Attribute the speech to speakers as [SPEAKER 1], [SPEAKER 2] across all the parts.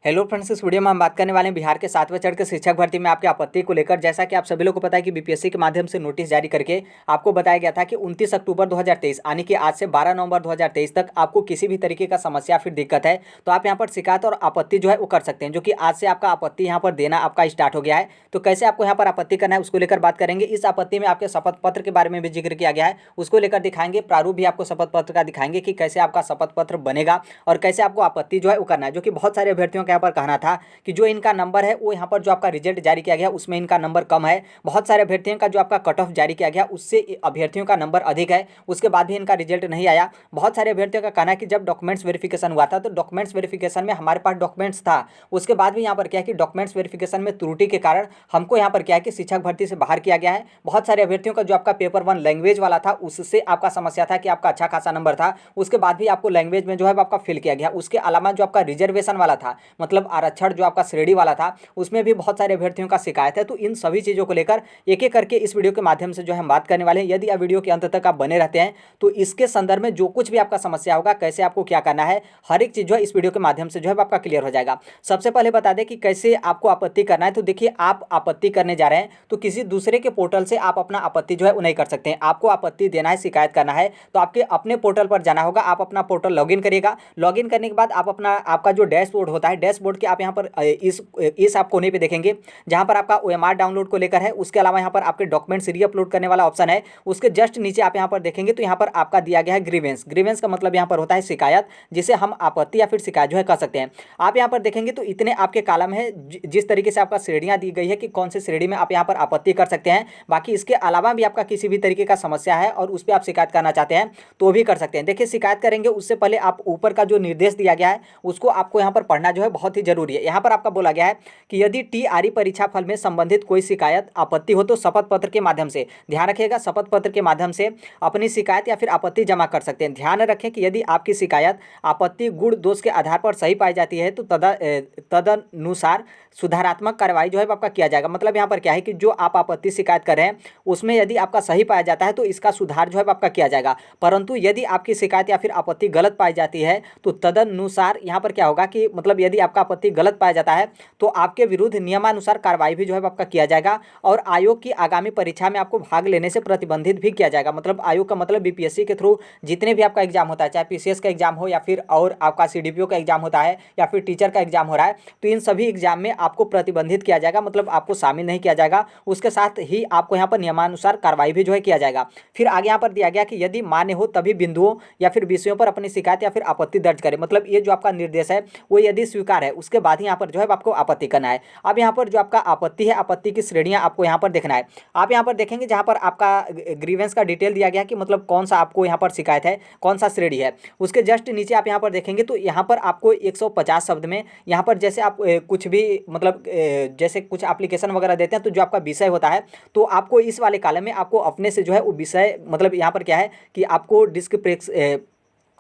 [SPEAKER 1] Hello friends, इस video में हम बात करने वाले हैं बिहार के 7वें चरण के शिक्षक भर्ती में आपकी आपत्ति को लेकर। जैसा कि आप सभी लोग को पता है कि बीपीएससी के माध्यम से नोटिस जारी करके आपको बताया गया था कि 29 अक्टूबर 2023 यानी कि आज से 12 नवंबर 2023 तक आपको किसी भी तरीके का समस्या फिर दिक्कत है तो आप यहाँ पर शिकायत और आपत्ति जो है वो कर सकते हैं, जो कि आज से आपका आपत्ति यहाँ पर देना आपका स्टार्ट हो गया है। तो कैसे आपको यहाँ पर आपत्ति करना है उसको लेकर बात करेंगे। इस आपत्ति में आपके शपथ पत्र के बारे में भी जिक्र किया गया है, उसको लेकर दिखाएंगे। प्रारूप भी आपको शपथ पत्र का दिखाएंगे कि कैसे आपका शपथ पत्र बनेगा और कैसे आपको आपत्ति जो है वो करना है। जो कि बहुत सारे अभ्यर्थियों का यहाँ पर कहना था कि जो इनका नंबर है वो यहाँ पर जो आपका रिजल्ट जारी किया गया उसमें इनका नंबर कम है। बहुत सारे अभ्यर्थियों का जो आपका कट ऑफ जारी किया गया उससे अभ्यर्थियों का नंबर अधिक है, उसके बाद भी इनका रिजल्ट नहीं आया। बहुत सारे अभ्यर्थियों का कहना है कि जब डॉक्यूमेंट्स वेरिफिकेशन हुआ था तो डॉक्यूमेंट्स वेरिफिकेशन में हमारे पास डॉक्यूमेंट्स था, उसके बाद भी यहाँ पर क्या है कि डॉक्यूमेंट्स वेरिफिकेशन में त्रुटि के कारण हमको यहाँ पर क्या है कि शिक्षक भर्ती से बाहर किया गया है। बहुत सारे अभ्यर्थियों का जो आपका पेपर 1 लैंग्वेज वाला था उससे आपका समस्या था कि आपका अच्छा खासा नंबर था, उसके बाद भी आपको लैंग्वेज में जो है आपका फेल किया गया। उसके अलावा जो आपका रिजर्वेशन वाला था, मतलब आरक्षण जो आपका श्रेणी वाला था, उसमें भी बहुत सारे अभ्यर्थियों का शिकायत है। तो इन सभी चीज़ों को लेकर एक एक करके इस वीडियो के माध्यम से जो हम बात करने वाले हैं। यदि आप वीडियो के अंत तक आप बने रहते हैं तो इसके संदर्भ में जो कुछ भी आपका समस्या होगा, कैसे आपको क्या करना है, हर एक चीज़ जो है इस वीडियो के माध्यम से जो है आपका क्लियर हो जाएगा। सबसे पहले बता दें कि कैसे आपको आपत्ति करना है। तो देखिए, आप आपत्ति करने जा रहे हैं तो किसी दूसरे के पोर्टल से आप अपना आपत्ति जो है वो नहीं कर सकते हैं। आपको आपत्ति देना है, शिकायत करना है तो आपके अपने पोर्टल पर जाना होगा। आप अपना पोर्टल लॉगिन करिएगा। लॉगिन करने के बाद आप आपका जो डैशबोर्ड होता है, डैशबोर्ड के आप यहाँ पर इस आप कोने पे देखेंगे जहां पर आपका ओएमआर डाउनलोड को लेकर है। उसके अलावा यहाँ पर आपके डॉक्यूमेंट्स री अपलोड करने वाला ऑप्शन है। उसके जस्ट नीचे आप यहाँ पर देखेंगे तो यहाँ पर आपका दिया गया है ग्रीवेंस। ग्रीवेंस का मतलब यहाँ पर होता है शिकायत, जिसे हम आपत्ति या फिर शिकायत जो है कर सकते हैं। आप यहाँ पर देखेंगे तो इतने आपके कॉलम है जिस तरीके से आपका श्रेणियाँ दी गई है कि कौन सी श्रेणी में आप यहाँ पर आपत्ति कर सकते हैं। बाकी इसके अलावा भी आपका किसी भी तरीके का समस्या है और उस पर आप शिकायत करना चाहते हैं तो भी कर सकते हैं। देखिए, शिकायत करेंगे उससे पहले आप ऊपर का जो निर्देश दिया गया है उसको आपको यहाँ पर पढ़ना जो है बहुत ही जरूरी है। यहाँ पर आपका बोला गया है कि यदि टीआरई परीक्षा फल में संबंधित कोई शिकायत आपत्ति हो तो शपथ पत्र के माध्यम से, ध्यान रखिएगा, शपथ पत्र के माध्यम से अपनी शिकायत या फिर आपत्ति जमा कर सकते हैं। ध्यान रखें कि यदि आपकी शिकायत आपत्ति गुण दोष के आधार पर सही पाई जाती है तो तदनुसार सुधारात्मक कार्रवाई जो है आपका किया जाएगा। मतलब यहाँ पर क्या है कि जो आप आपत्ति शिकायत कर रहे हैं उसमें यदि आपका सही पाया जाता है तो इसका सुधार जो है आपका किया जाएगा। परंतु यदि आपकी शिकायत या फिर आपत्ति गलत पाई जाती है तो तदनुसार यहाँ पर क्या होगा कि मतलब यदि आपका आपत्ति गलत पाया जाता है तो आपके विरुद्ध नियमानुसार कार्रवाई भी जो है आपका किया जाएगा और आयोग की आगामी परीक्षा में आपको भाग लेने से प्रतिबंधित भी किया जाएगा। मतलब आयोग का मतलब बीपीएससी के थ्रू जितने भी आपका एग्जाम होता है, चाहे पीसीएस का एग्जाम हो या फिर और आपका सीडीपीओ का एग्जाम होता है या फिर टीचर का एग्जाम हो रहा है, तो इन सभी एग्जाम में आपको प्रतिबंधित किया जाएगा, मतलब आपको शामिल नहीं किया जाएगा। उसके साथ ही आपको यहाँ पर नियमानुसार कार्रवाई भी जो है किया जाएगा। फिर आगे यहाँ पर दिया गया कि यदि मान्य हो तभी बिंदुओं या फिर विषयों पर अपनी शिकायत या फिर आपत्ति दर्ज करें। मतलब ये जो आपका निर्देश है वो यदि स्वीकार है उसके बाद ही यहाँ पर जो है आपको आपत्ति करना है। अब यहाँ पर जो आपका आपत्ति है, आपत्ति की श्रेणियाँ आपको यहाँ पर देखना है। आप यहाँ पर देखेंगे जहाँ पर आपका ग्रीवेंस का डिटेल दिया गया कि मतलब कौन सा आपको यहाँ पर शिकायत है, कौन सा श्रेणी है। उसके जस्ट नीचे आप यहाँ पर देखेंगे तो यहाँ पर आपको 150 शब्द में यहाँ पर जैसे आप कुछ भी मतलब जैसे कुछ एप्लीकेशन वगैरह देते हैं तो जो आपका विषय होता है तो आपको इस वाले कॉलम में आपको अपने से जो है वो विषय, मतलब यहाँ पर क्या है कि आपको डिस्क्रिप्शन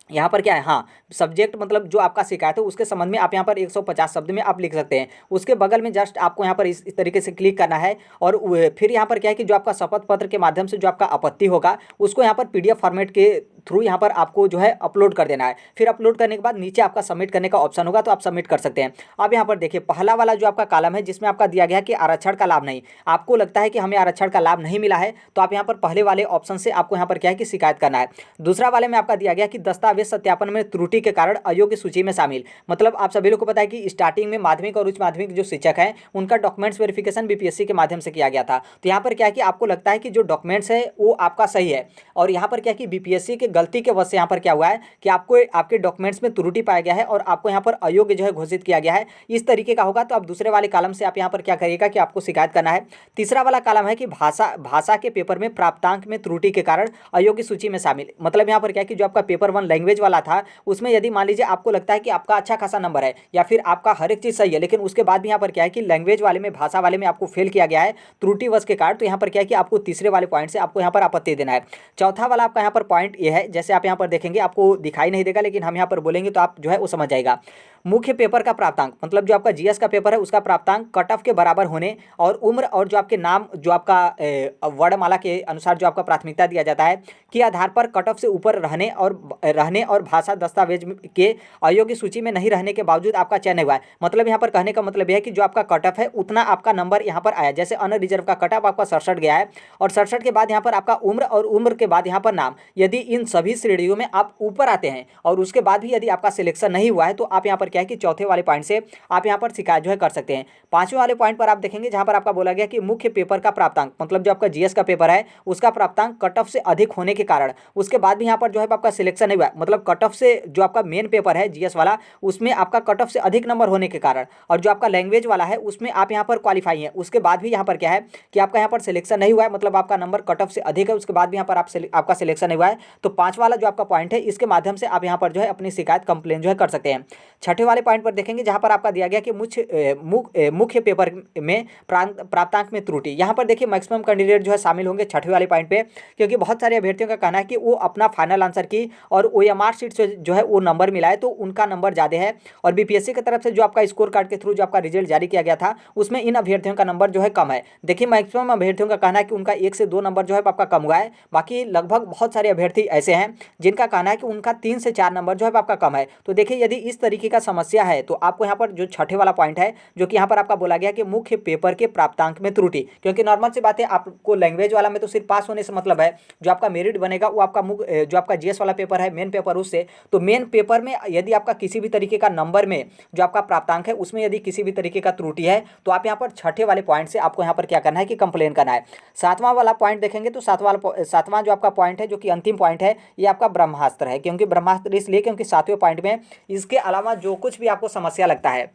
[SPEAKER 1] यहाँ पर क्या है, हाँ, सब्जेक्ट मतलब जो आपका शिकायत है उसके संबंध में आप यहाँ पर 150 शब्द में आप लिख सकते हैं। उसके बगल में जस्ट आपको यहाँ पर इस तरीके से क्लिक करना है और फिर यहाँ पर क्या है कि जो आपका शपथ पत्र के माध्यम से जो आपका आपत्ति होगा उसको यहाँ पर पीडीएफ फॉर्मेट के थ्रू यहाँ पर आपको जो है अपलोड कर देना है। फिर अपलोड करने के बाद नीचे आपका सबमिट करने का ऑप्शन होगा तो आप सबमिट कर सकते हैं। अब यहाँ पर देखिए, पहला वाला जो आपका कॉलम है जिसमें आपका दिया गया है कि आरक्षण का लाभ नहीं, आपको लगता है कि हमें आरक्षण का लाभ नहीं मिला है तो आप यहाँ पर पहले वाले ऑप्शन से आपको यहाँ पर क्या है कि शिकायत करना है। दूसरा वाले में आपका दिया गया कि दस्तावेज सत्यापन में त्रुटि के कारण अयोग्य सूची में शामिल। मतलब आप सभी लोग को पता है कि स्टार्टिंग में माध्यमिक और उच्च माध्यमिक जो शिक्षक हैं उनका डॉक्यूमेंट्स वेरिफिकेशन बीपीएससी के माध्यम से किया गया था। तो यहाँ पर क्या है कि आपको लगता है कि जो डॉक्यूमेंट्स है वो आपका सही है और यहाँ पर क्या है कि बीपीएससी के गलती के वजह से यहाँ पर क्या हुआ है कि आपको आपके डॉक्यूमेंट्स में त्रुटि पाया गया है और आपको यहाँ पर अयोग्य जो है घोषित किया गया है। इस तरीके का होगा तो आप दूसरे वाले कॉलम से आप यहाँ पर क्या करिएगा कि आपको शिकायत करना है। तीसरा वाला कॉलम है कि भाषा के पेपर में प्राप्तांक में त्रुटि के कारण अयोग्य सूची में शामिल। मतलब यहाँ पर क्या है कि जो आपका पेपर 1 लैंग्वेज वाला था उसमें यदि मान लीजिए आपको लगता है कि आपका अच्छा खासा नंबर है या फिर आपका हर एक चीज़ सही है, लेकिन उसके बाद भी यहाँ पर क्या है कि लैंग्वेज वाले में, भाषा वाले में आपको फेल किया गया है त्रुटिवश के कारण, तो यहाँ पर क्या है कि आपको तीसरे वाले पॉइंट से आपको यहाँ पर आपत्ति देना है। चौथा वाला आपका यहाँ पर पॉइंट ये है, जैसे आप यहाँ पर देखेंगे आपको दिखाई नहीं देगा लेकिन हम यहाँ पर बोलेंगे तो आप जो है वो समझ जाएगा। मुख्य पेपर का प्राप्तांक, मतलब जो आपका जीएस का पेपर है उसका प्राप्तांक कट ऑफ के बराबर होने और उम्र और जो आपके नाम जो आपका वर्णमाला के अनुसार जो आपका प्राथमिकता दिया जाता है के आधार पर कट ऑफ से ऊपर रहने होने और भाषा दस्तावेज के अयोग्य सूची में नहीं रहने के बावजूद आपका चयन हुआ है। मतलब यहाँ पर कहने का मतलब यह है कि जो आपका कट ऑफ है उतना आपका नंबर यहाँ पर आया। जैसे अनरिजर्व का कट ऑफ आपका 67 गया है और 67 के बाद यहाँ पर आपका उम्र और उम्र के बाद यहाँ पर नाम, यदि इन सभी श्रेणियों में आप ऊपर आते हैं और उसके बाद भी यदि आपका सिलेक्शन नहीं हुआ है तो आप यहाँ पर क्या है कि चौथे वाले पॉइंट से आप यहाँ पर शिकायत जो है कर सकते हैं। पांचवें वाले पॉइंट पर आप देखेंगे जहाँ पर आपका बोला गया कि मुख्य पेपर का प्राप्तांक, मतलब जो आपका जीएस का पेपर है उसका प्राप्तांक कट ऑफ से अधिक होने के कारण उसके बाद भी यहाँ पर जो है आपका सिलेक्शन नहीं हुआ, मतलब कट ऑफ से जो आपका मेन पेपर है जीएस वाला उसमें आपका कट ऑफ से अधिक नंबर होने के कारण और जो आपका लैंग्वेज वाला है उसमें आप यहाँ पर क्वालिफाई है, उसके बाद भी यहाँ पर क्या है कि आपका यहाँ पर सिलेक्शन नहीं हुआ है, मतलब आपका नंबर कट ऑफ से अधिक है, उसके बाद भी यहाँ पर आपका सिलेक्शन नहीं हुआ है, तो पांच वाला जो आपका पॉइंट है इसके माध्यम से आप यहाँ पर जो है अपनी शिकायत कंप्लेन जो है कर सकते हैं। छठे वाले पॉइंट पर देखेंगे जहाँ पर आपका दिया गया कि मुख्य पेपर में प्राप्तांक में त्रुटि। यहाँ पर देखिए मैक्सिमम कैंडिडेट जो है शामिल होंगे छठे वाले पॉइंट पे, क्योंकि बहुत सारे अभ्यर्थियों का कहना है कि वो अपना फाइनल आंसर की और ओएमआर शीट से जो है वो नंबर मिला है तो उनका नंबर ज़्यादा है और बीपीएससी की तरफ से जो आपका स्कोर कार्ड के थ्रू जो आपका रिजल्ट जारी किया गया था उसमें इन अभ्यर्थियों का नंबर जो है कम है। देखिए मैक्सिमम अभ्यर्थियों का कहना है कि उनका 1 से 2 नंबर जो है आपका कम हुआ है, बाकी लगभग बहुत सारे अभ्यर्थी ऐसे हैं जिनका कहना है कि उनका 3 से 4 नंबर जो है आपका कम है। तो देखिए यदि इस तरीके का समस्या है तो आपको यहाँ पर जो छठे वाला पॉइंट है जो कि यहाँ पर आपका बोला गया कि मुख्य पेपर के प्राप्तांक में त्रुटि, क्योंकि नॉर्मल सी बात है आपको लैंग्वेज वाला में तो सिर्फ पास होने से मतलब है, जो आपका मेरिट बनेगा वो आपका जो आपका जीएस वाला पेपर है मेन पेपर उससे, तो मेन पेपर में यदि आपका किसी भी तरीके का नंबर में जो आपका प्राप्तांक है उसमें यदि किसी भी तरीके का त्रुटि है तो आप यहाँ पर छठे वाले पॉइंट से आपको यहाँ पर क्या करना है कि कंप्लेन करना है। सातवां वाला पॉइंट देखेंगे तो सातवां जो आपका पॉइंट है जो कि अंतिम पॉइंट है ये आपका ब्रह्मास्त्र है, क्योंकि ब्रह्मास्त्र इसलिए क्योंकि सातवें पॉइंट में इसके अलावा जो कुछ भी आपको समस्या लगता है,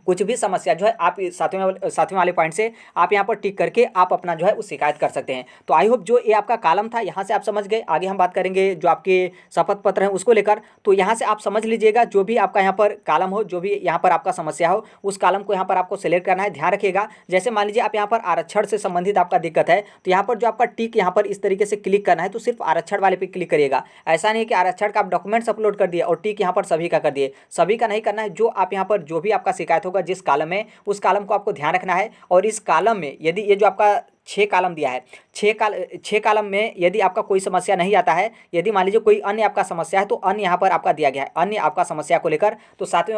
[SPEAKER 1] कुछ भी समस्या जो है आप सातवें वाले पॉइंट से आप यहाँ पर टिक करके आप अपना जो है उस शिकायत कर सकते हैं। तो आई होप जो ये आपका कॉलम था यहाँ से आप समझ गए। आगे हम बात करेंगे जो आपके शपथ पत्र हैं उसको लेकर, तो यहाँ से आप समझ लीजिएगा जो भी आपका यहाँ पर कॉलम हो, जो भी यहाँ पर आपका समस्या हो उस कॉलम को यहाँ पर आपको सिलेक्ट करना है। ध्यान रखिएगा जैसे मान लीजिए आप यहाँ पर आरक्षण से संबंधित आपका दिक्कत है तो यहाँ पर जो आपका टिक यहाँ पर इस तरीके से क्लिक करना है, तो सिर्फ आरक्षण वाले पे क्लिक करिएगा। ऐसा नहीं कि आरक्षण का आप डॉक्यूमेंट्स अपलोड कर दिए और टिक यहाँ पर सभी का कर दिए, सभी का नहीं करना है। जो आप यहाँ पर जो भी आपका शिकायत होगा जिस कॉलम में उस कॉलम को आपको ध्यान रखना है। और इस कॉलम में यदि ये जो आपका 6 कॉलम दिया है, 6 कॉलम में यदि आपका कोई समस्या नहीं आता है, यदि मान लीजिए कोई अन्य आपका समस्या है तो अन्य यहाँ पर आपका दिया गया है अन्य आपका समस्या को लेकर, तो सातवें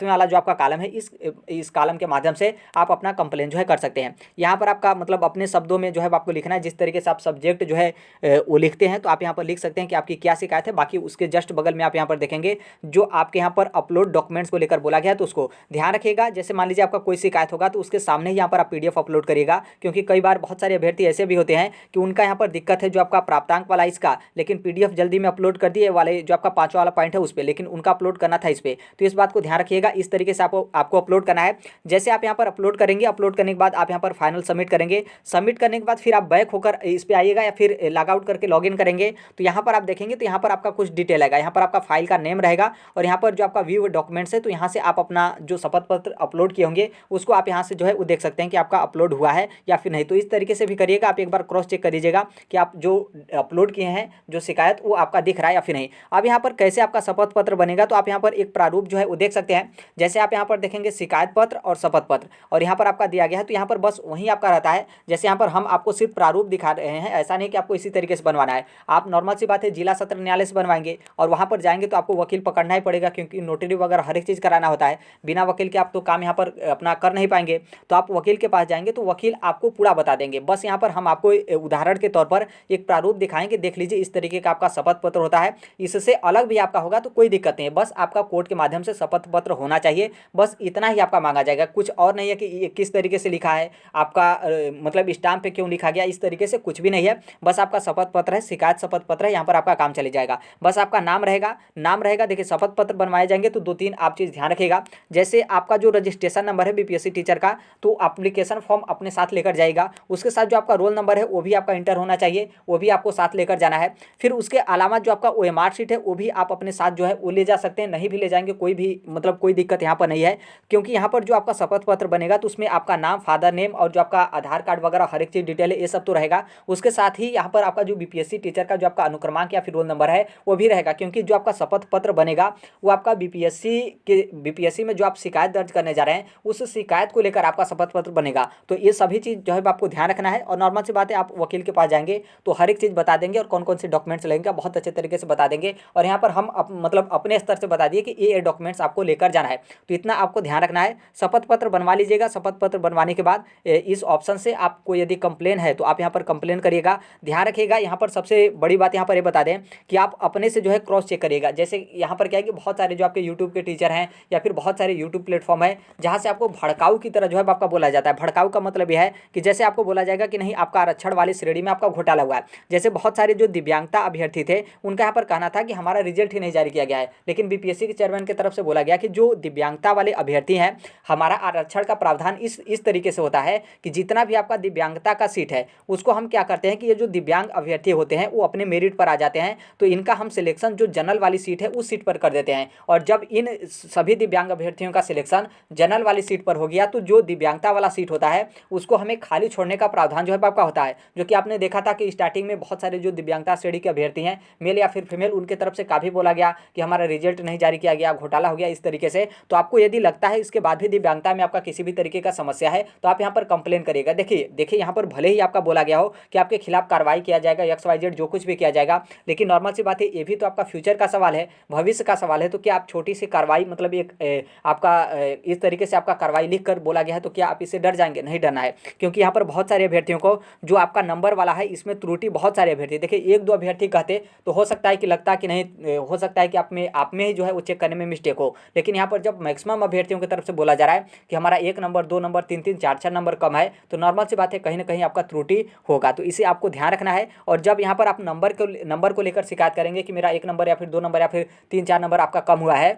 [SPEAKER 1] वाला जो आपका कॉलम है इस कॉलम के माध्यम से आप अपना कंप्लेन जो है कर सकते हैं। यहाँ पर आपका मतलब अपने शब्दों में जो है आपको लिखना है, जिस तरीके से आप सब्जेक्ट जो है वो लिखते हैं तो आप यहाँ पर लिख सकते हैं कि आपकी क्या शिकायत है। बाकी उसके जस्ट बगल में आप यहाँ पर देखेंगे जो आपके यहाँ पर अपलोड डॉक्यूमेंट्स को लेकर बोला गया है तो उसको ध्यान रखिएगा। जैसे मान लीजिए आपका कोई शिकायत होगा तो उसके सामने ही यहाँ पर आप पीडीएफ अपलोड करिएगा, क्योंकि कई बार बहुत सारे अभ्यर्थी ऐसे भी होते हैं कि उनका यहाँ पर दिक्कत है जो आपका प्राप्तांक वाला इसका, लेकिन पीडीएफ जल्दी में अपलोड कर दिए वाले जो आपका 5वां वाला पॉइंट है उस पर, लेकिन उनका अपलोड करना था इस पर। तो इस बात को ध्यान रखिएगा, इस तरीके से आपको अपलोड करना है। जैसे आप यहाँ पर अपलोड करेंगे, अपलोड करने के बाद आप यहाँ पर फाइनल सबमिट करेंगे, सबमिट करने के बाद फिर आप बैक होकर इस पर आइएगा या फिर लॉग आउट करके लॉग इन करेंगे तो यहाँ पर आप देखेंगे तो यहाँ पर आपका कुछ डिटेल आएगा। यहाँ पर आपका फाइल का नेम रहेगा और यहाँ पर जो आपका व्यू डॉक्यूमेंट्स है तो यहाँ से आप अपना जो शपथ पत्र अपलोड किए होंगे उसको आप यहाँ से जो है वो देख सकते हैं कि आपका अपलोड हुआ है या फिर नहीं। तो इस तरीके से भी करिएगा, आप एक बार क्रॉस चेक कर लीजिएगा कि आप जो अपलोड किए हैं जो शिकायत वो आपका दिख रहा है या फिर नहीं। अब यहाँ पर कैसे आपका शपथ पत्र बनेगा तो आप यहाँ पर एक प्रारूप जो है वो देख सकते हैं। जैसे आप यहाँ पर देखेंगे शिकायत पत्र और शपथ पत्र और यहाँ पर आपका दिया गया है तो यहाँ पर बस वही आपका रहता है। जैसे यहाँ पर हम आपको सिर्फ प्रारूप दिखा रहे हैं, ऐसा नहीं कि आपको इसी तरीके से बनवाना है। आप नॉर्मल सी बात है जिला सत्र न्यायालय से बनवाएंगे और वहाँ पर जाएंगे तो आपको वकील पकड़ना ही पड़ेगा, क्योंकि नोटरी वगैरह हर एक चीज़ कराना होता है। बिना वकील के आप तो काम यहाँ पर अपना कर नहीं पाएंगे, तो आप वकील के पास जाएंगे तो वकील आपको पूरा बता देंगे। बस यहाँ पर हम आपको उदाहरण के तौर पर एक प्रारूप दिखाएंगे, देख लीजिए इस तरीके का आपका शपथ पत्र होता है। इससे अलग भी आपका होगा तो कोई दिक्कत नहीं है, बस आपका कोर्ट के माध्यम से शपथ पत्र होना चाहिए, बस इतना ही आपका मांगा जाएगा। कुछ और नहीं है कि ये किस तरीके से लिखा है आपका मतलब स्टाम्प पे क्यों लिखा गया, इस तरीके से कुछ भी नहीं है। बस आपका शपथ पत्र है, शिकायत शपथ पत्र है, यहाँ पर आपका काम चले जाएगा। बस आपका नाम रहेगा। देखिए शपथ पत्र बनवाए जाएंगे तो 2-3 आप चीज़ ध्यान रखिएगा। जैसे आपका जो रजिस्ट्रेशन नंबर है बीपीएससी टीचर का तो एप्लीकेशन फॉर्म अपने साथ लेकर जाएगा, उसके साथ जो आपका रोल नंबर है वो भी आपका इंटर होना चाहिए, वो भी आपको साथ लेकर जाना है। फिर उसके अलावा जो आपका ओएमआर शीट है वो भी आप अपने साथ जो है वो ले जा सकते हैं, नहीं भी ले जाएंगे कोई भी मतलब कोई दिक्कत यहाँ पर नहीं है, क्योंकि यहाँ पर जो आपका शपथ पत्र बनेगा तो उसमें आपका नाम, फादर नेम और जो आपका आधार कार्ड वगैरह हर एक चीज़ डिटेल है ये सब तो रहेगा। उसके साथ ही यहाँ पर आपका जो बीपीएससी टीचर का जो आपका अनुक्रमांक या फिर रोल नंबर है वो भी रहेगा, क्योंकि जो आपका शपथ पत्र बनेगा वो आपका बीपीएससी में जो आप शिकायत दर्ज करने जा रहे हैं उस शिकायत को लेकर आपका शपथ पत्र बनेगा। तो ये सभी चीज़ जो है है आपको ध्यान रखना है। और नॉर्मल सी बात है, आप वकील के पास जाएंगे तो हर एक चीज़ बता देंगे और कौन कौन से डॉक्यूमेंट्स लगेंगे बहुत अच्छे तरीके से बता देंगे। और यहाँ पर हम मतलब अपने स्तर से बता दिए कि ये डॉक्यूमेंट्स आपको लेकर जाना है। तो इतना आपको ध्यान रखना है। शपथ पत्र बनवा लीजिएगा। शपथ पत्र बनवाने के बाद इस ऑप्शन से आपको यदि कंप्लेन है तो आप यहाँ पर कंप्लेन करिएगा। ध्यान रखिएगा, यहाँ पर सबसे बड़ी बात यहाँ पर ये बता दें कि आप अपने से जो है क्रॉस चेक करिएगा। जैसे यहाँ पर क्या है कि बहुत सारे जो आपके यूट्यूब के टीचर हैं या फिर बहुत सारे यूट्यूब प्लेटफॉर्म है जहाँ से आपको भड़काऊ की तरह जो है आपका बोला जाता है। भड़काऊ का मतलब यह है कि जैसे आपको बोला जाएगा कि नहीं, आपका आरक्षण वाली श्रेणी में आपका घोटाला हुआ है। जैसे बहुत सारे जो दिव्यांगता अभ्यर्थी थे उनका यहाँ पर कहना था कि हमारा रिजल्ट ही नहीं जारी किया गया है, लेकिन बीपीएससी के चेयरमैन की तरफ से बोला गया कि जो दिव्यांगता वाले अभ्यर्थी हैं, हमारा आरक्षण का प्रावधान इस तरीके से होता है कि जितना भी आपका दिव्यांगता का सीट है उसको हम क्या करते हैं कि ये जो दिव्यांग अभ्यर्थी होते हैं वो अपने मेरिट पर आ जाते हैं, तो इनका हम सिलेक्शन जो जनरल वाली सीट है उस सीट पर कर देते हैं। और जब इन सभी दिव्यांग अभ्यर्थियों का सिलेक्शन जनरल वाली सीट पर हो गया तो जो दिव्यांगता वाला सीट होता है उसको हमें खाली छोड़ने का प्रावधान जो है आपका होता है। जो कि आपने देखा था कि स्टार्टिंग में बहुत सारे जो दिव्यांगता श्रेणी के अभ्यर्थी हैं, मेल या फिर फीमेल, उनके तरफ से काफ़ी बोला गया कि हमारा रिजल्ट नहीं जारी किया गया, घोटाला हो गया इस तरीके से। तो आपको यदि लगता है इसके बाद भी दिव्यांगता में आपका किसी भी तरीके का समस्या है तो आप यहाँ पर कंप्लेन करिएगा। देखिए यहाँ पर भले ही आपका बोला गया हो कि आपके खिलाफ कार्रवाई किया जाएगा, XYZ जो कुछ भी किया जाएगा, लेकिन नॉर्मल सी बात है, ये भी तो आपका फ्यूचर का सवाल है, भविष्य का सवाल है। तो क्या आप छोटी सी कार्रवाई मतलब एक आपका इस तरीके से आपका कार्रवाई लिख कर बोला गया है तो क्या आप इससे डर जाएंगे? नहीं डरना है, क्योंकि यहाँ पर बहुत सारे अभ्यर्थियों को जो आपका नंबर वाला है इसमें त्रुटि बहुत सारे अभ्यर्थी, देखिए एक दो अभ्यर्थी कहते तो हो सकता है कि लगता कि नहीं, हो सकता है कि आप में ही जो है वो चेक करने में मिस्टेक हो। लेकिन यहाँ पर जब मैक्सिमम अभ्यर्थियों की तरफ से बोला जा रहा है कि हमारा 1 नंबर 2 नंबर 3 3 4 4 नंबर कम है, तो नॉर्मल सी बात है कहीं ना कहीं आपका त्रुटि होगा। तो इसे आपको ध्यान रखना है। और जब यहाँ पर आप नंबर को लेकर शिकायत करेंगे कि मेरा 1 नंबर या फिर 2 नंबर या फिर 3 4 नंबर आपका कम हुआ है,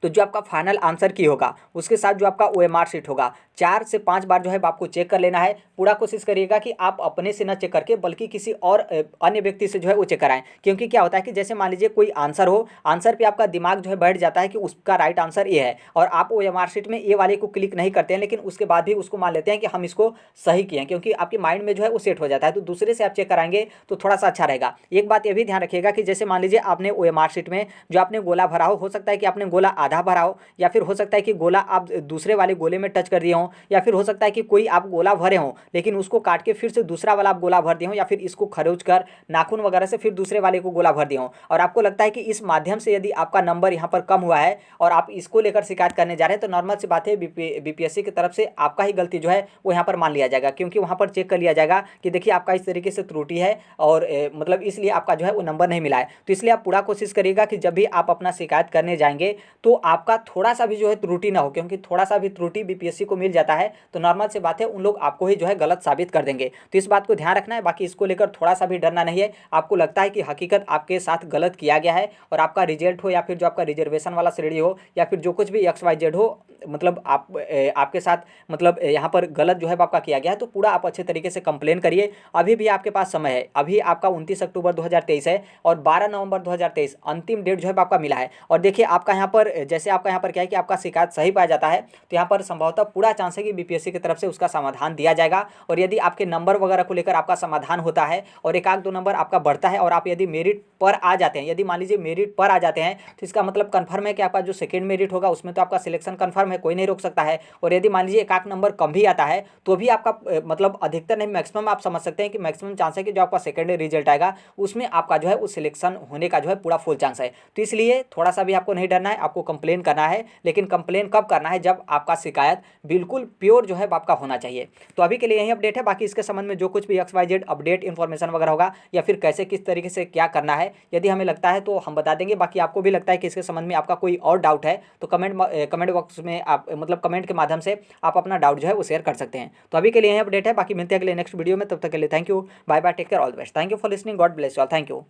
[SPEAKER 1] तो जो आपका फाइनल आंसर की होगा उसके साथ जो आपका OMR शीट होगा 4 से 5 बार जो है आपको चेक कर लेना है। पूरा कोशिश करिएगा कि आप अपने से न चेक करके बल्कि किसी और अन्य व्यक्ति से जो है वो चेक कराएं। क्योंकि क्या होता है कि जैसे मान लीजिए कोई आंसर हो, आंसर पे आपका दिमाग जो है बैठ जाता है कि उसका राइट आंसर ये है, और आप OMR शीट में ये वाले को क्लिक नहीं करते हैं, लेकिन उसके बाद भी उसको मान लेते हैं कि हम इसको सही किए हैं, क्योंकि आपके माइंड में जो है वो सेट हो जाता है। तो दूसरे से आप चेक कराएंगे तो थोड़ा सा अच्छा रहेगा। एक बात ये भी ध्यान रखिएगा कि जैसे मान लीजिए आपने OMR शीट में जो आपने गोला भरा हो सकता है कि आपने गोला आधा भरा हो, या फिर हो सकता है कि गोला आप दूसरे वाले गोले में टच कर दिए हो, या फिर हो सकता है कि कोई आप गोला भरे हो लेकिन उसको काट के फिर से दूसरा वाला आप गोला भर दिए हो, या फिर इसको खरोच कर नाखून वगैरह से फिर दूसरे वाले को गोला भर दिए हो, और आपको लगता है कि इस माध्यम से यदि आपका नंबर यहाँ पर कम हुआ है और आप इसको लेकर शिकायत करने जा रहे हैं, तो नॉर्मल सी बात है बीपीएससी की तरफ से आपका ही गलती जो है वो यहाँ पर मान लिया जाएगा, क्योंकि वहाँ पर चेक कर लिया जाएगा कि देखिए आपका इस तरीके से त्रुटि है और मतलब इसलिए आपका जो है वो नंबर नहीं मिला है। तो इसलिए आप पूरा कोशिश करिएगा कि जब भी आप अपना शिकायत करने जाएंगे तो आपका थोड़ा सा भी जो है त्रुटि ना हो, क्योंकि थोड़ा सा भी त्रुटि बीपीएससी को मिल जाता है तो नॉर्मल सी बात है उन लोग आपको ही जो है गलत साबित कर देंगे। तो इस बात को ध्यान रखना है। बाकी इसको लेकर थोड़ा सा भी डरना नहीं है। आपको लगता है कि हकीकत आपके साथ गलत किया गया है और आपका रिजल्ट हो या फिर जो आपका रिजर्वेशन वाला श्रेणी हो या फिर जो कुछ भी XYZ हो, मतलब आपके साथ मतलब यहाँ पर गलत जो है आपका किया गया है, तो पूरा आप अच्छे तरीके से कंप्लेन करिए। अभी भी आपके पास समय है। अभी आपका 29 अक्टूबर 2023 है और 12 नवंबर 2023 अंतिम डेट जो है आपका मिला है। और देखिए आपका यहाँ पर जैसे आपका यहाँ पर क्या है कि आपका शिकायत सही पाया जाता है तो यहाँ पर संभवतः पूरा चांस है कि बीपीएससी की तरफ से उसका समाधान दिया जाएगा। और यदि आपके नंबर वगैरह को लेकर आपका समाधान होता है और 1-2 नंबर आपका बढ़ता है और आप यदि मेरिट पर आ जाते हैं, यदि मान लीजिए मेरिट पर आ जाते हैं, तो इसका मतलब कन्फर्म है कि आपका जो सेकेंड मेरिट होगा उसमें तो आपका सिलेक्शन कन्फर्म है, कोई नहीं रोक सकता है। और यदि मान लीजिए 1-8 नंबर कम भी आता है तो भी आपका मतलब अधिकतर नहीं, मैक्सिमम आप समझ सकते हैं कि मैक्सिमम चांस है कि जो आपका सेकेंड रिजल्ट आएगा उसमें आपका जो है उस सिलेक्शन होने का जो है पूरा फुल चांस है। तो इसलिए थोड़ा सा भी आपको नहीं डरना है, आपको कंप्लेन करना है, लेकिन कंप्लेन कब करना है? जब आपका शिकायत बिल्कुल प्योर जो है आपका होना चाहिए। तो अभी के लिए यही अपडेट है। बाकी इसके संबंध में जो कुछ भी XYZ अपडेट इन्फॉर्मेशन वगैरह होगा या फिर कैसे किस तरीके से क्या करना है, यदि हमें लगता है तो हम बता देंगे। बाकी आपको भी लगता है कि इसके संबंध में आपका कोई और डाउट है तो कमेंट बॉक्स में आप मतलब कमेंट के माध्यम से आप अपना डाउट जो है वो शेयर कर सकते हैं। तो अभी के लिए यही अपडेट है। बाकी मिलते हैं अगले नेक्स्ट वीडियो में, तब तक के लिए thank you, bye bye, take care, all the best, thank you for listening, God bless you all, thank you.